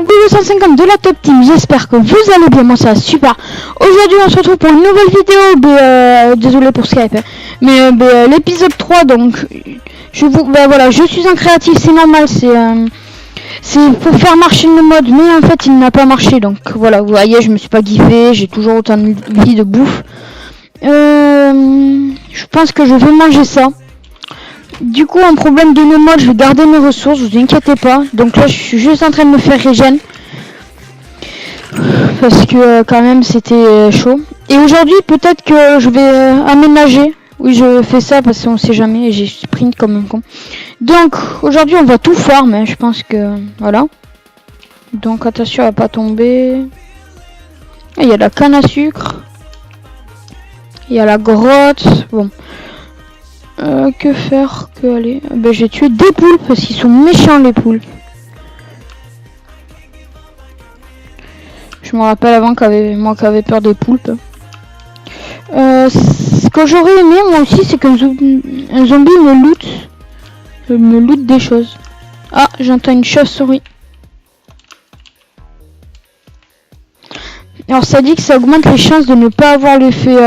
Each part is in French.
Gogo150 de la Top Team, j'espère que vous allez bien, moi ça va super. Aujourd'hui on se retrouve pour une nouvelle vidéo, désolé pour Skype, mais l'épisode 3, donc voilà, je suis un créatif, c'est normal, c'est pour faire marcher le mode, mais en fait il n'a pas marché, donc voilà, vous voyez, je me suis pas giffé, j'ai toujours autant de vie de bouffe. Je pense que je vais manger ça. Du coup, un problème de no mode, je vais garder mes ressources, vous inquiétez pas. Donc là, je suis juste en train de me faire régène. Parce que quand même, c'était chaud. Et aujourd'hui, peut-être que je vais aménager. Oui, je fais ça parce qu'on sait jamais. J'ai sprint comme un con. Donc, aujourd'hui, on va tout farm. Hein, je pense que... Voilà. Donc, attention à pas tomber. Il y a la canne à sucre. Il y a la grotte. Bon. Que faire, que aller. Ben, j'ai tué des poules parce qu'ils sont méchants les poules. Je me rappelle avant moi qui avait peur des poulpes. Ce que j'aurais aimé moi aussi, c'est qu'un zombie me loot des choses. Ah, j'entends une chauve-souris. Alors ça dit que ça augmente les chances de ne pas avoir l'effet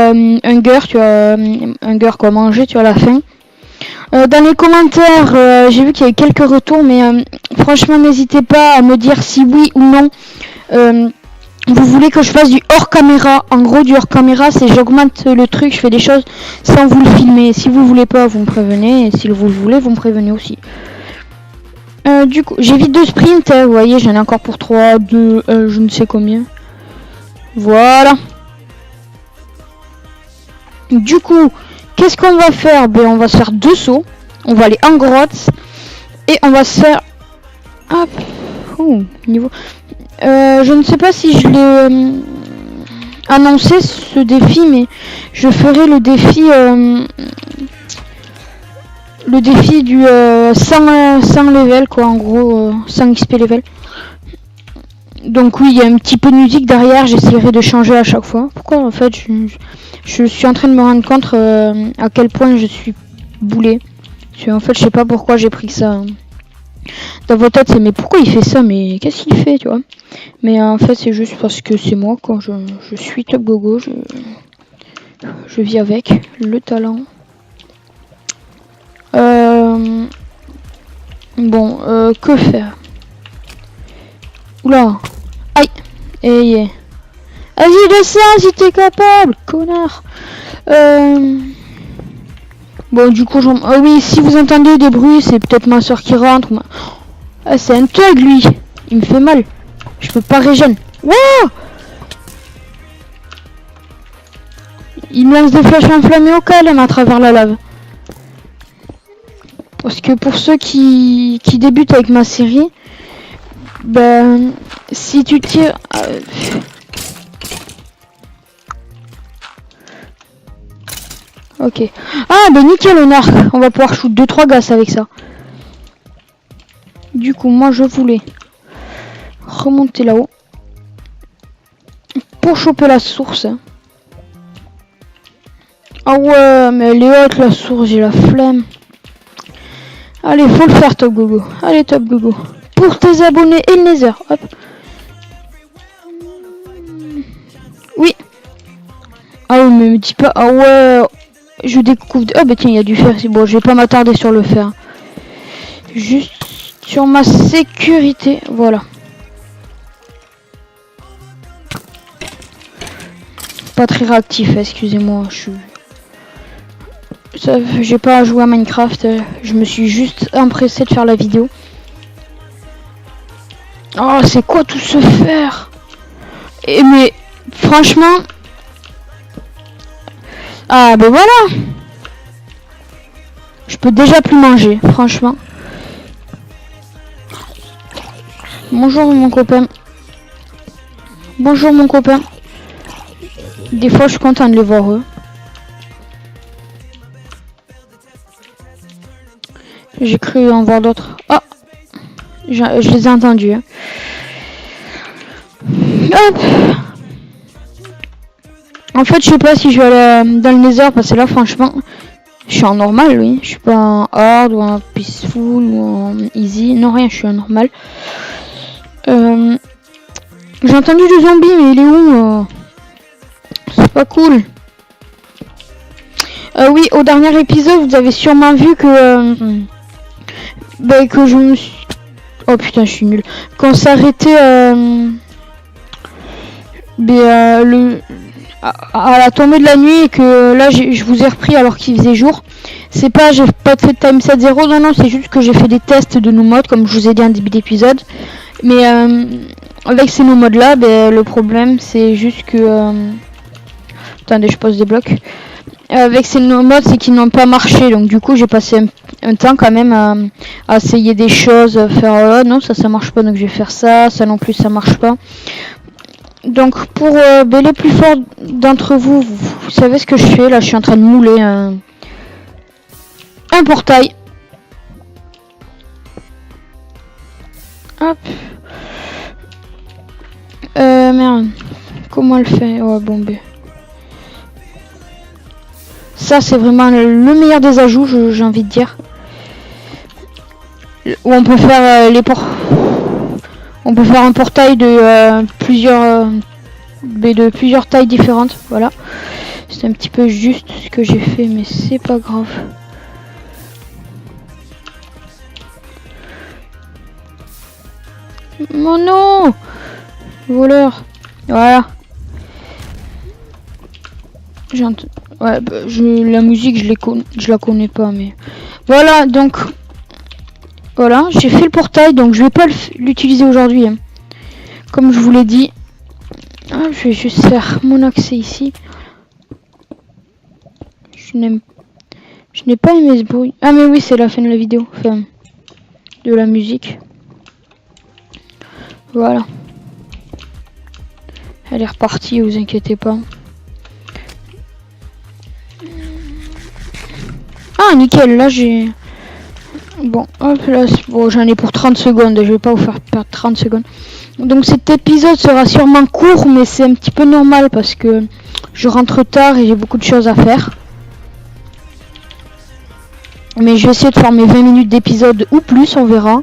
hunger, tu vois, hunger quoi, manger, tu vois, à la fin. Dans les commentaires, j'ai vu qu'il y avait quelques retours, mais franchement n'hésitez pas à me dire si oui ou non vous voulez que je fasse du hors caméra. En gros, du hors caméra, c'est j'augmente le truc, je fais des choses sans vous le filmer. Si vous voulez pas, vous me prévenez, et si vous le voulez, vous me prévenez aussi. Du coup, j'évite de sprint, hein, vous voyez, j'en ai encore pour 3, 2, je ne sais combien. Voilà. Du coup, qu'est-ce qu'on va faire? Ben, on va se faire 2 sauts. On va aller en grotte. Et on va se faire... Hop. Niveau... je ne sais pas si je l'ai annoncé ce défi, mais je ferai le défi... le défi du 100 level, quoi, en gros, 100 XP level. Donc oui, il y a un petit peu de musique derrière, j'essaierai de changer à chaque fois. Pourquoi en fait je suis en train de me rendre compte à quel point je suis boulé. En fait, je sais pas pourquoi j'ai pris ça. Dans votre tête, c'est mais pourquoi il fait ça? Mais qu'est-ce qu'il fait, tu vois? Mais en fait, c'est juste parce que c'est moi, quoi. Je suis top gogo, je vis avec le talent. Bon, que faire? Oula. Aïe. Et vas-y, descends si t'es capable, connard. Bon, du coup, oui, si vous entendez des bruits, c'est peut-être ma soeur qui rentre. Ah, c'est un thug, lui. Il me fait mal. Je peux pas régène. Wow. Il lance des flèches enflammées au calme à travers la lave. Parce que pour ceux qui débutent avec ma série, ben, si tu tires... Ok. Ah, ben nickel, on arc. On va pouvoir shoot 2-3 gaz avec ça. Du coup, moi, je voulais remonter là-haut. Pour choper la source. Ah ouais, mais elle est haute, la source. J'ai la flemme. Allez, faut le faire, Top Gogo. Allez, Top Gogo. Pour tes abonnés et le Nether. Hop. Oui. Ah oui, mais me dis pas... Ah ouais... Je découvre... Ah bah tiens, il y a du fer. C'est bon, je vais pas m'attarder sur le fer. Juste sur ma sécurité. Voilà. Pas très réactif, excusez-moi. J'ai pas joué à Minecraft. Je me suis juste empressé de faire la vidéo. Oh, c'est quoi tout ce fer? Et mais franchement... Ah ben voilà. Je peux déjà plus manger, franchement. Bonjour mon copain. Bonjour mon copain. Des fois je suis content de les voir eux. J'ai cru en voir d'autres. Ah, je les ai entendus. Hein. Hop. En fait, je sais pas si je vais aller dans le Nether parce que là, franchement, je suis en normal, oui. Je suis pas en hard ou en peaceful ou en easy. Non, rien, je suis en normal. J'ai entendu du zombie, mais il est où C'est pas cool. Oui, au dernier épisode, vous avez sûrement vu que... que je me suis... Oh putain, je suis nul. Qu'on s'arrêtait... à la tombée de la nuit et que là, je vous ai repris alors qu'il faisait jour. C'est pas... J'ai pas fait de time 7-0, non, c'est juste que j'ai fait des tests de nos modes, comme je vous ai dit en début d'épisode. Mais avec ces nouveaux modes là, le problème c'est juste que... Attendez, je pose des blocs. Avec ces nouveaux modes, c'est qu'ils n'ont pas marché. Donc du coup, j'ai passé un temps quand même à essayer des choses, faire... non, ça marche pas, donc je vais faire ça. Ça non plus, ça marche pas. Donc pour les plus forts d'entre vous, vous savez ce que je fais. Là, je suis en train de mouler un portail. Hop. Merde. Comment elle fait? Ouais, bon, ça, c'est vraiment le meilleur des ajouts, j'ai envie de dire. Où on peut faire on peut faire un portail de plusieurs tailles différentes. Voilà. C'est un petit peu juste ce que j'ai fait, mais c'est pas grave. Oh non! Voleur. Voilà. Ouais, la musique, je la connais pas, mais... Voilà, donc... Voilà, j'ai fait le portail, donc je vais pas l'utiliser aujourd'hui. Hein. Comme je vous l'ai dit. Ah, je vais juste faire mon accès ici. Je n'ai pas aimé ce bruit. Ah, mais oui, c'est la fin de la vidéo. Enfin, de la musique. Voilà. Elle est repartie, vous inquiétez pas. Ah, nickel, là j'ai... Bon, hop là, bon, j'en ai pour 30 secondes, je vais pas vous faire perdre 30 secondes. Donc cet épisode sera sûrement court, mais c'est un petit peu normal parce que je rentre tard et j'ai beaucoup de choses à faire. Mais je vais essayer de faire mes 20 minutes d'épisode ou plus, on verra.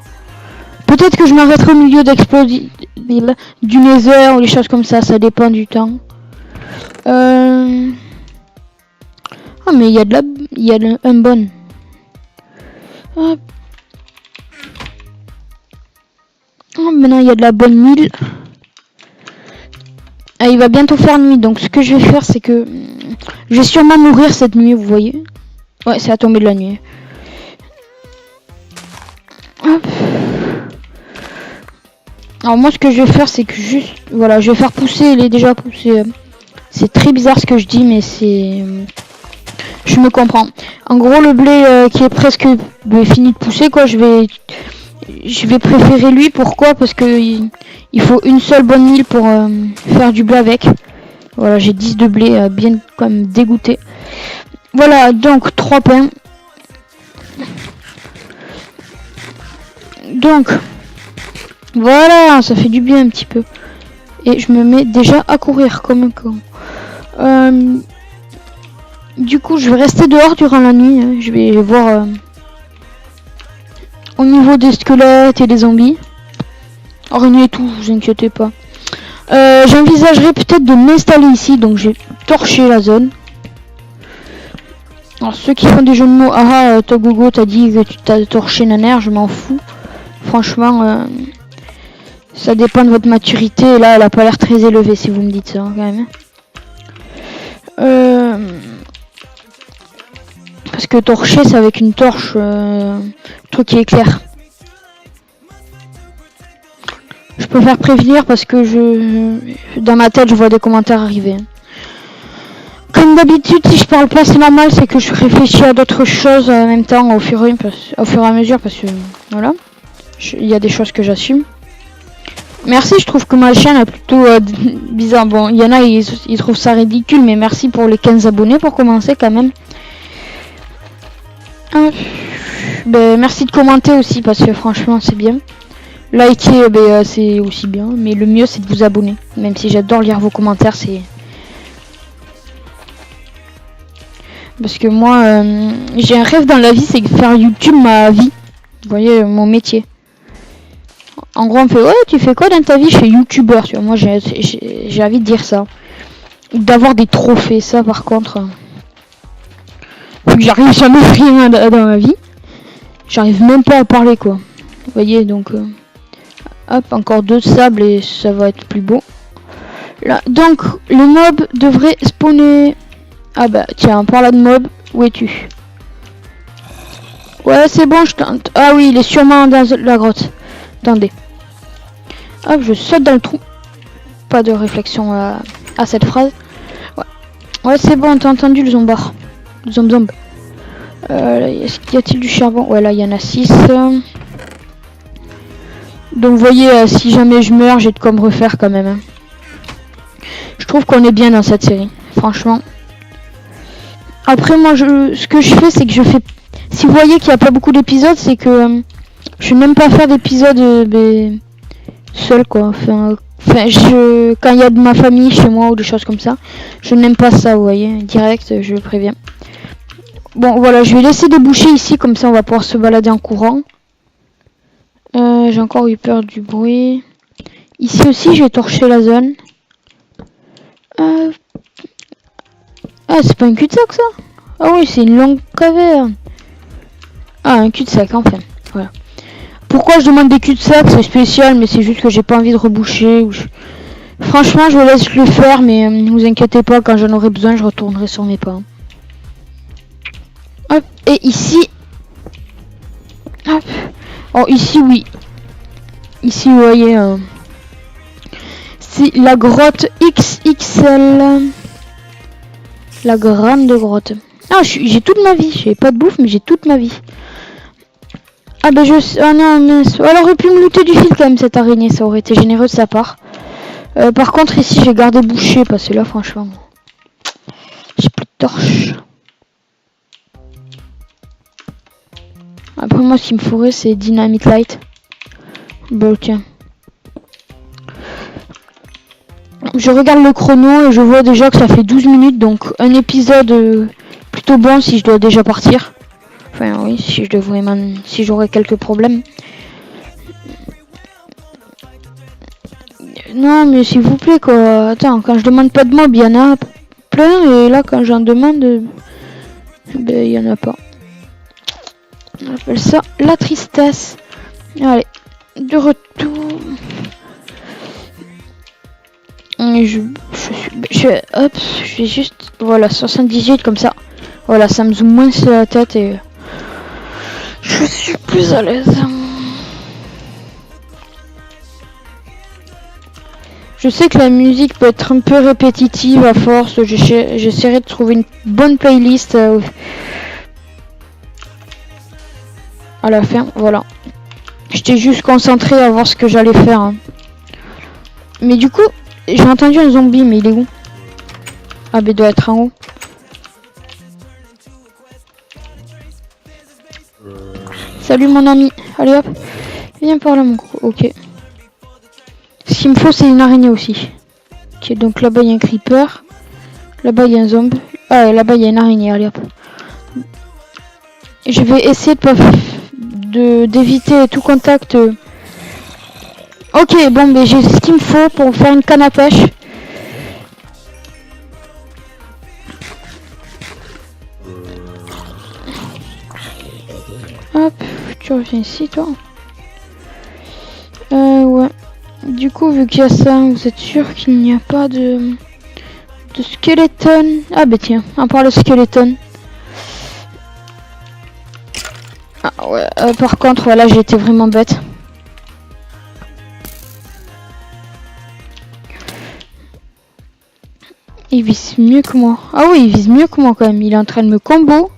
Peut-être que je m'arrêterai au milieu d'exploser du nether ou des choses comme ça dépend du temps. Ah, mais il y a un bon. Hop. Oh, maintenant il y a de la bonne mule. Ah, il va bientôt faire nuit, donc ce que je vais faire c'est que je vais sûrement mourir cette nuit, vous voyez. Ouais, c'est à tomber de la nuit. Hop. Alors moi ce que je vais faire c'est que juste... Voilà, je vais faire pousser, il est déjà poussé. C'est très bizarre ce que je dis, mais c'est... Je me comprends. En gros, le blé qui est presque fini de pousser, quoi, je vais préférer lui. Pourquoi? Parce que il faut une seule bonne mille pour faire du blé avec. Voilà, j'ai 10 de blé bien comme dégoûté. Voilà, donc 3 pains. Donc, voilà, ça fait du bien un petit peu. Et je me mets déjà à courir comme un con. Du coup, je vais rester dehors durant la nuit. Hein. Je vais voir au niveau des squelettes et des zombies. Rien et tout, vous inquiétez pas. J'envisagerais peut-être de m'installer ici. Donc, j'ai torché la zone. Alors, ceux qui font des jeux de mots, Togogo, t'as dit que tu t'as torché Naner, je m'en fous. Franchement, ça dépend de votre maturité. Et là, elle a pas l'air très élevée, si vous me dites ça, hein, quand même. Parce que torcher, c'est avec une torche, truc qui éclaire. Je préfère prévenir parce que dans ma tête, je vois des commentaires arriver. Comme d'habitude, si je parle pas, c'est normal, c'est que je réfléchis à d'autres choses en même temps au fur et à mesure, parce que voilà, il y a des choses que j'assume. Merci, je trouve que ma chaîne est plutôt bizarre. Bon, il y en a, ils trouvent ça ridicule, mais merci pour les 15 abonnés pour commencer quand même. Merci de commenter aussi parce que franchement c'est bien. Liker c'est aussi bien, mais le mieux c'est de vous abonner. Même si j'adore lire vos commentaires, c'est... Parce que moi j'ai un rêve dans la vie, c'est de faire YouTube ma vie. Vous voyez, mon métier. En gros, on me fait ouais, tu fais quoi dans ta vie? Je fais youtubeur, tu vois. Moi, j'ai envie de dire ça. D'avoir des trophées, ça par contre. Vu que j'arrive jamais à rien dans ma vie. J'arrive même pas à parler quoi. Vous voyez donc. Hop, encore 2 de sable et ça va être plus beau. Là, donc, le mob devrait spawner. Ah bah, tiens, on parle de mob. Où es-tu? Ouais, c'est bon, je tente. Ah oui, il est sûrement dans la grotte. Attendez. Hop, je saute dans le trou. Pas de réflexion à cette phrase. Ouais, c'est bon, t'as entendu le zombard. Zomb. Y a-t-il du charbon? Ouais, là, il y en a 6. Donc, vous voyez, si jamais je meurs, j'ai de quoi me refaire quand même. Hein. Je trouve qu'on est bien dans cette série, franchement. Après, moi, ce que je fais, c'est que je fais... Si vous voyez qu'il n'y a pas beaucoup d'épisodes, c'est que je n'aime pas faire d'épisodes seul, quoi. Enfin, quand il y a de ma famille chez moi ou des choses comme ça, je n'aime pas ça, vous voyez. Direct, je le préviens. Bon, voilà, je vais laisser des bouchées ici, comme ça on va pouvoir se balader en courant. J'ai encore eu peur du bruit. Ici aussi, j'ai torché la zone. Ah, c'est pas un cul-de-sac, ça? Ah oui, c'est une longue caverne. Ah, un cul-de-sac, enfin. Voilà. Pourquoi je demande des cul-de-sac? C'est spécial, mais c'est juste que j'ai pas envie de reboucher. Franchement, je vous laisse le faire, mais ne vous inquiétez pas, quand j'en aurai besoin, je retournerai sur mes pas. Hop, et ici... Hop. Oh, ici, oui. Ici, vous voyez... c'est la grotte XXL. La grande grotte. Ah, j'ai toute ma vie. J'ai pas de bouffe, mais j'ai toute ma vie. Ah ben ah non, mince. Elle aurait pu me looter du fil quand même, cette araignée. Ça aurait été généreux de sa part. Par contre, ici, j'ai gardé bouché. Parce que là, franchement... J'ai plus de torches. Après, moi, ce qu'il me faudrait, c'est Dynamite Light. Bah, tiens. Je regarde le chrono et je vois déjà que ça fait 12 minutes. Donc, un épisode plutôt bon si je dois déjà partir. Enfin, oui, si je devrais même... Si j'aurais quelques problèmes. Non, mais s'il vous plaît, quoi. Attends, quand je demande pas de mob, il y en a plein. Et là, quand j'en demande... ben, il y en a pas. On appelle ça la tristesse. Allez, de retour. Hop, je vais juste... Voilà, 78 comme ça. Voilà, ça me zoome moins sur la tête et... Je suis plus à l'aise. Je sais que la musique peut être un peu répétitive à force. J'essaierai de trouver une bonne playlist à la fin. Voilà. J'étais juste concentré à voir ce que j'allais faire. Hein. Mais du coup, j'ai entendu un zombie, mais il est où? Ah, ben il doit être en haut. Salut mon ami. Allez hop. Viens par là mon gros. Ok. Ce qu'il me faut, c'est une araignée aussi. Ok, donc là-bas, il y a un creeper. Là-bas, il y a un zombie. Ah, et là-bas, il y a une araignée. Allez hop. Je vais essayer d'éviter tout contact. Ok, bon, mais j'ai ce qu'il me faut pour faire une canne à pêche. Hop, tu reviens ici, toi. Ouais. Du coup, vu qu'il y a ça, vous êtes sûr qu'il n'y a pas de skeleton? Ah, bah tiens, on parle de skeleton. Ah ouais, par contre, voilà, j'ai été vraiment bête. Il vise mieux que moi. Ah oui, il vise mieux que moi quand même. Il est en train de me combo.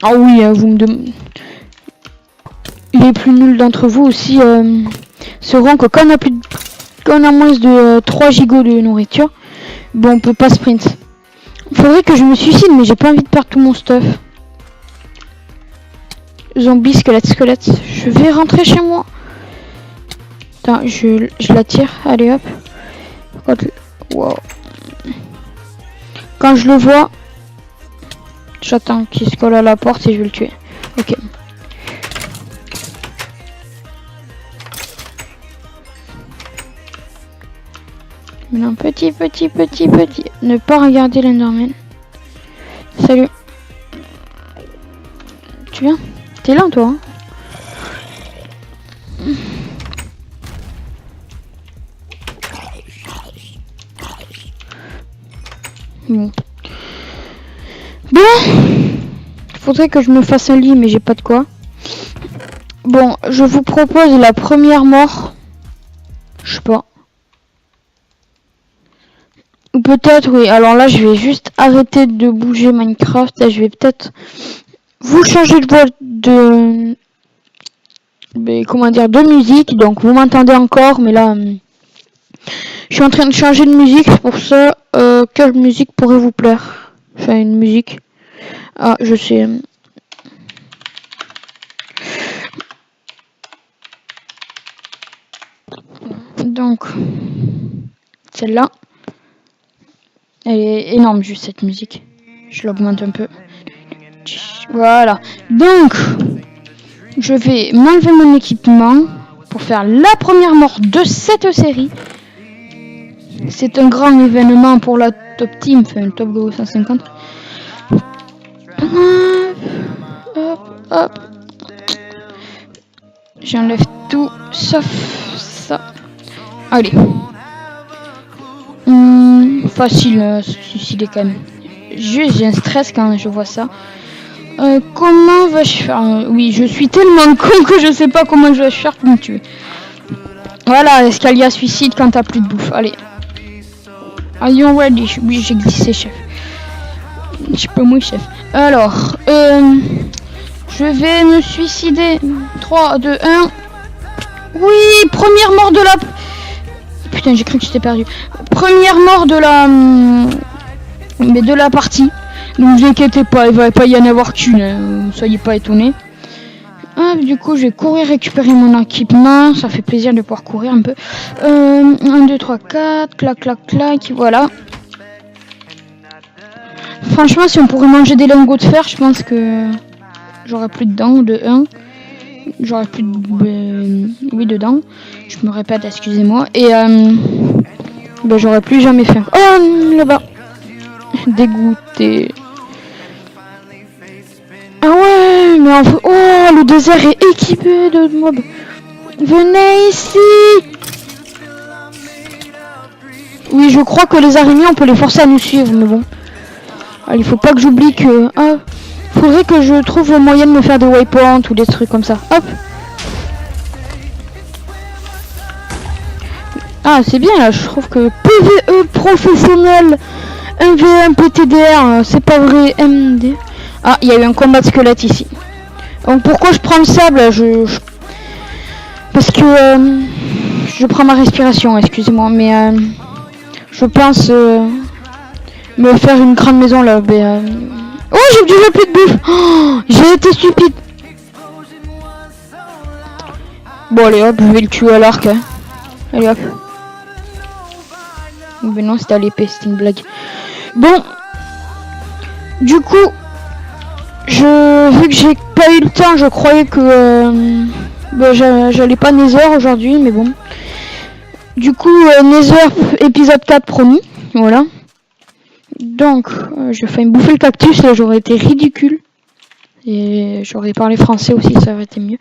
Ah oui, vous me demandez... Les plus nuls d'entre vous aussi sauront que quand on a moins de 3 gigots de nourriture, bon, on peut pas sprint. Faudrait que je me suicide, mais j'ai pas envie de perdre tout mon stuff. Zombie, squelette. Je vais rentrer chez moi. Attends, je la tire. Allez hop. Wow. Quand je le vois, j'attends qu'il se colle à la porte et je vais le tuer. Ok. Non, petit. Ne pas regarder l'Enderman. Salut. Tu viens? T'es là, toi, hein? Bon. Faudrait que je me fasse un lit, mais j'ai pas de quoi. Bon, je vous propose la première mort. Je sais pas. Ou peut-être, oui. Alors là, je vais juste arrêter de bouger Minecraft. Là, je vais peut-être vous changer de voix de... Mais, comment dire, de musique. Donc, vous m'entendez encore, mais là... je suis en train de changer de musique. Pour ça, quelle musique pourrait vous plaire? Enfin, une musique. Ah, je sais. Donc, celle-là. Elle est énorme, juste cette musique. Je l'augmente un peu. Voilà. Donc, je vais m'enlever mon équipement pour faire la première mort de cette série. C'est un grand événement pour la top team, enfin le top Go 150. Hop. J'enlève tout sauf ça. Allez. Facile, se suicider quand même. Juste, j'ai un stress quand je vois ça. Comment vais-je faire? Oui, je suis tellement con que je sais pas comment je vais faire pour me tuer. Voilà, escalier à suicide quand t'as plus de bouffe. Allez. Are you ready? Oui, j'ai glissé, chef. Je peux moi, chef. Alors, je vais me suicider. 3, 2, 1. Oui, première mort de la... Putain, j'ai cru que j'étais perdu. Première mort de la... Mais de la partie. Ne vous inquiétez pas, il va pas y en avoir qu'une. Soyez pas étonnés. Ah, du coup, je vais courir récupérer mon équipement. Ça fait plaisir de pouvoir courir un peu. 1, 2, 3, 4. Clac. Voilà. Franchement, si on pourrait manger des lingots de fer, je pense que j'aurais plus de dents. De 1. J'aurais plus de... oui, de dents. Je me répète, excusez-moi. Et j'aurais plus jamais faim. Oh, là-bas. Dégoûté. Ah ouais, mais en fait... Oh, le désert est équipé de mobs. Venez ici. Oui, je crois que les araignées, on peut les forcer à nous suivre, mais bon. Alors, il faut pas que j'oublie que... Ah, faudrait que je trouve le moyen de me faire des waypoints ou des trucs comme ça. Hop. Ah, c'est bien, là, je trouve que PVE professionnel 1v1 PTDR, c'est pas vrai, MD. Ah, il y a eu un combat de squelette ici. Donc pourquoi je prends le sable? Parce que je prends ma respiration, excusez-moi, mais je pense me faire une grande maison là. Oh, j'ai déjà plus de bouffe. Oh, j'ai été stupide. Bon, allez hop, je vais le tuer à l'arc. Hein. Allez hop. Mais non, c'était à l'épée, c'était une blague. Bon, du coup, vu que j'ai pas eu le temps, je croyais que j'allais pas Nether aujourd'hui, mais bon. Du coup, Nether épisode 4 promis, voilà. Donc, je vais me bouffer le cactus, là j'aurais été ridicule. Et j'aurais parlé français aussi, ça aurait été mieux.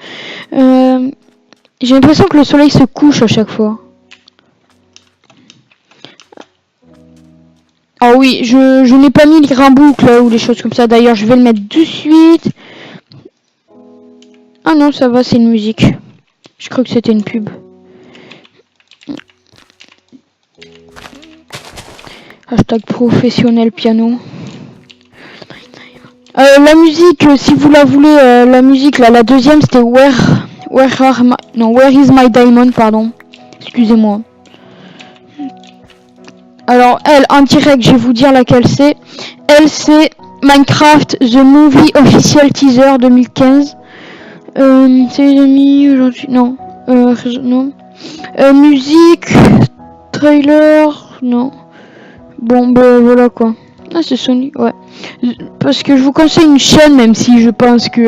J'ai l'impression que le soleil se couche à chaque fois. Ah oui, je n'ai pas mis les grands boucles là, ou les choses comme ça. D'ailleurs, je vais le mettre de suite. Ah non, ça va, c'est une musique. Je crois que c'était une pub. Hashtag professionnel piano. La musique, si vous la voulez, la musique là, la deuxième c'était Where is my diamond, pardon. Excusez-moi. Alors elle, en direct, je vais vous dire laquelle c'est. Elle, c'est Minecraft The Movie Official Teaser 2015. C'est demi aujourd'hui. Non. Non. Musique. Trailer. Non. Bon, ben voilà quoi. Ah, c'est Sony, ouais. Parce que je vous conseille une chaîne, même si je pense que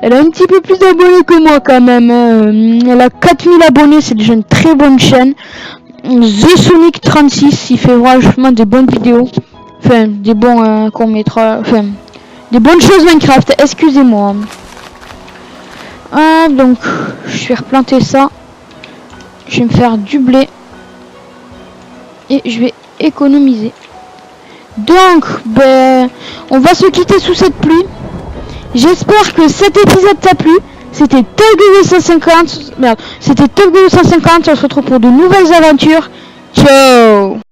elle a un petit peu plus d'abonnés que moi quand même. Elle a 4000 abonnés, c'est déjà une très bonne chaîne. The Sonic 36, il fait franchement des bonnes vidéos. Enfin, des bons courts-métrages. Enfin, des bonnes choses Minecraft, excusez-moi. Donc, je vais replanter ça. Je vais me faire du blé. Et je vais économiser. Donc, ben, on va se quitter sous cette pluie. J'espère que cet épisode t'a plu. C'était Top Gun 150. Merde, c'était Top Gun 150. On se retrouve pour de nouvelles aventures. Ciao!